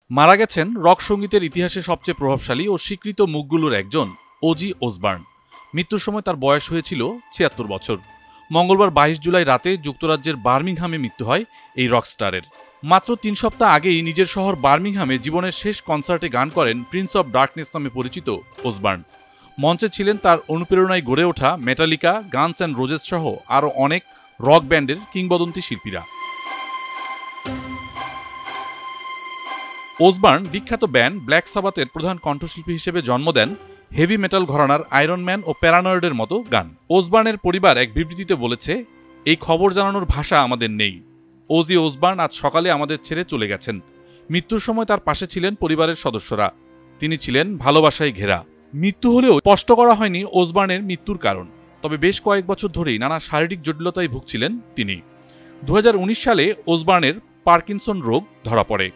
মারা গেছেন রক সঙ্গীতের ইতিহাসে সবচেয়ে প্রভাবশালী ও স্বীকৃত মুখগুলোর একজন ওজি ওসবার্ন। মৃত্যুর সময় তার বয়স হয়েছিল ৭৬ বছর। মঙ্গলবার ২২ জুলাই রাতে যুক্তরাজ্যের বার্মিংহামে মৃত্যু হয় এই রকস্টারের। মাত্র ৩ সপ্তাহ আগেই নিজের শহর বার্মিংহামে জীবনের শেষ কনসার্টে গান করেন প্রিন্স অব ডার্কনেস নামে পরিচিত ওসবার্ন। মঞ্চে ছিলেন তার অনুপ্রেরণায় গড়ে ওঠা মেটালিকা, গানস অ্যান্ড রোজেস সহ আরও অনেক রক ব্যান্ডের কিংবদন্তি শিল্পীরা। ওসবার্ন বিখ্যাত ব্যান্ড ব্ল্যাক সাবাথের প্রধান কণ্ঠশিল্পী হিসেবে জন্ম দেন হেভি মেটাল ঘরানার আয়রন ম্যান ও প্যারানয়েডের মতো গান। ওসবার্নের পরিবার এক বিবৃতিতে বলেছে, এই খবর জানানোর ভাষা আমাদের নেই। ওজি ওসবার্ন আজ সকালে আমাদের ছেড়ে চলে গেছেন। মৃত্যুর সময় তার পাশে ছিলেন পরিবারের সদস্যরা। তিনি ছিলেন ভালোবাসায় ঘেরা। মৃত্যু হলেও স্পষ্ট করা হয়নি ওসবার্নের মৃত্যুর কারণ। তবে বেশ কয়েক বছর ধরেই নানা শারীরিক জটিলতায় ভুগছিলেন তিনি। ২০১৯ সালে ওসবার্নের পার্কিনসন রোগ ধরা পড়ে।